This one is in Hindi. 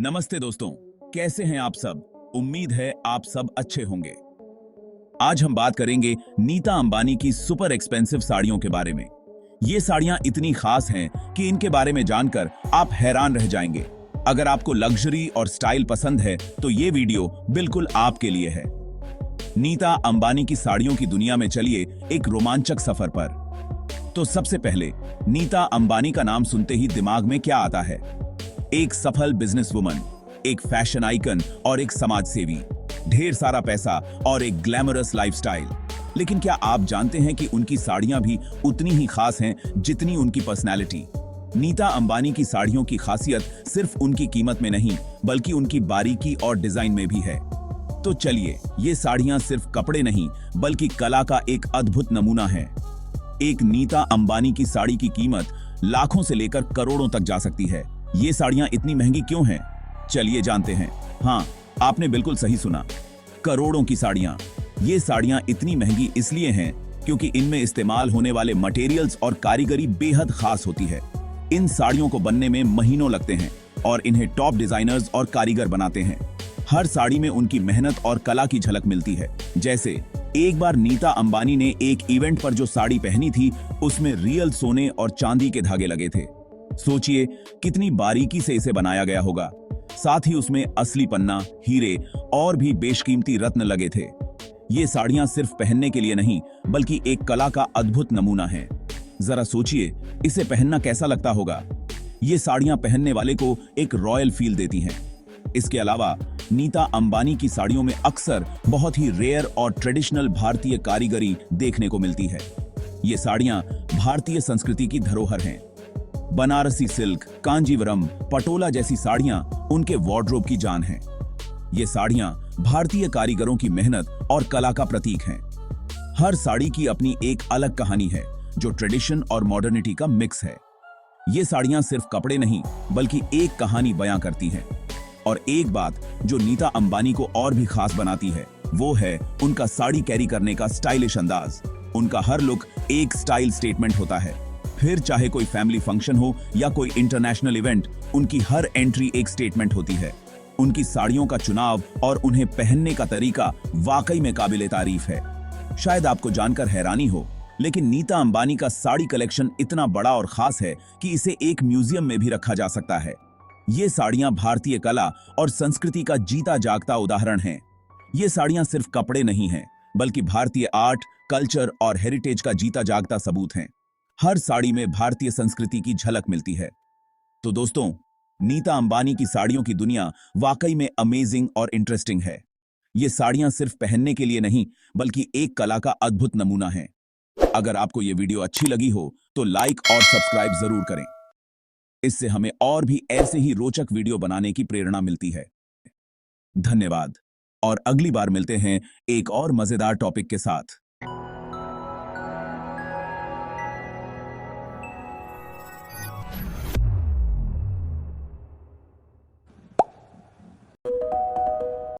नमस्ते दोस्तों, कैसे हैं आप सब। उम्मीद है आप सब अच्छे होंगे। आज हम बात करेंगे नीता अंबानी की सुपर एक्सपेंसिव साड़ियों के बारे में। ये साड़ियां इतनी खास हैं कि इनके बारे में जानकर आप हैरान रह जाएंगे। अगर आपको लग्जरी और स्टाइल पसंद है तो ये वीडियो बिल्कुल आपके लिए है। नीता अंबानी की साड़ियों की दुनिया में चलिए एक रोमांचक सफर पर। तो सबसे पहले नीता अंबानी का नाम सुनते ही दिमाग में क्या आता है? एक सफल बिजनेस वुमन, एक फैशन आइकन और एक समाज सेवी, ढेर सारा पैसा और एक ग्लैमरस लाइफस्टाइल। लेकिन क्या आप जानते हैं कि उनकी साड़ियां भी उतनी ही खास हैं जितनी उनकी पर्सनैलिटी? नीता अंबानी की साड़ियों की खासियत सिर्फ उनकी कीमत में नहीं बल्कि उनकी बारीकी और डिजाइन में भी है। तो चलिए, ये साड़ियां सिर्फ कपड़े नहीं बल्कि कला का एक अद्भुत नमूना है। एक नीता अंबानी की साड़ी की कीमत लाखों से लेकर करोड़ों तक जा सकती है। ये साड़ियां इतनी महंगी क्यों हैं? चलिए जानते हैं। हाँ, आपने बिल्कुल सही सुना, करोड़ों की साड़ियां। ये साड़ियां इतनी महंगी इसलिए हैं क्योंकि इनमें इस्तेमाल होने वाले मटेरियल्स और कारीगरी बेहद खास होती है। इन साड़ियों को बनने में महीनों लगते हैं और इन्हें टॉप डिजाइनर्स और कारीगर बनाते हैं। हर साड़ी में उनकी मेहनत और कला की झलक मिलती है। जैसे एक बार नीता अंबानी ने एक इवेंट पर जो साड़ी पहनी थी, उसमें रियल सोने और चांदी के धागे लगे थे। सोचिए कितनी बारीकी से इसे बनाया गया होगा। साथ ही उसमें असली पन्ना, हीरे और भी बेशकीमती रत्न लगे थे। ये साड़ियां सिर्फ पहनने के लिए नहीं बल्कि एक कला का अद्भुत नमूना है। जरा सोचिए, इसे पहनना कैसा लगता होगा। ये साड़ियां पहनने वाले को एक रॉयल फील देती हैं। इसके अलावा नीता अंबानी की साड़ियों में अक्सर बहुत ही रेयर और ट्रेडिशनल भारतीय कारीगरी देखने को मिलती है। ये साड़ियां भारतीय संस्कृति की धरोहर हैं। बनारसी सिल्क, कांजीवरम, पटोला जैसी साड़ियां उनके वार्डरोब की जान हैं। ये साड़ियां भारतीय कारीगरों की मेहनत और कला का प्रतीक हैं। हर साड़ी की अपनी एक अलग कहानी है जो ट्रेडिशन और मॉडर्निटी का मिक्स है। ये साड़ियां सिर्फ कपड़े नहीं बल्कि एक कहानी बयां करती हैं। और एक बात जो नीता अंबानी को और भी खास बनाती है वो है उनका साड़ी कैरी करने का स्टाइलिश अंदाज। उनका हर लुक एक स्टाइल स्टेटमेंट होता है। फिर चाहे कोई फैमिली फंक्शन हो या कोई इंटरनेशनल इवेंट, उनकी हर एंट्री एक स्टेटमेंट होती है। उनकी साड़ियों का चुनाव और उन्हें पहनने का तरीका वाकई में काबिले तारीफ है। शायद आपको जानकर हैरानी हो, लेकिन नीता अंबानी का साड़ी कलेक्शन इतना बड़ा और खास है कि इसे एक म्यूजियम में भी रखा जा सकता है। ये साड़ियां भारतीय कला और संस्कृति का जीता जागता उदाहरण हैं। ये साड़ियां सिर्फ कपड़े नहीं हैं बल्कि भारतीय आर्ट, कल्चर और हेरिटेज का जीता जागता सबूत हैं। हर साड़ी में भारतीय संस्कृति की झलक मिलती है। तो दोस्तों, नीता अंबानी की साड़ियों की दुनिया वाकई में अमेजिंग और इंटरेस्टिंग है। ये साड़ियां सिर्फ पहनने के लिए नहीं बल्कि एक कला का अद्भुत नमूना है। अगर आपको ये वीडियो अच्छी लगी हो तो लाइक और सब्सक्राइब जरूर करें। इससे हमें और भी ऐसे ही रोचक वीडियो बनाने की प्रेरणा मिलती है। धन्यवाद और अगली बार मिलते हैं एक और मजेदार टॉपिक के साथ।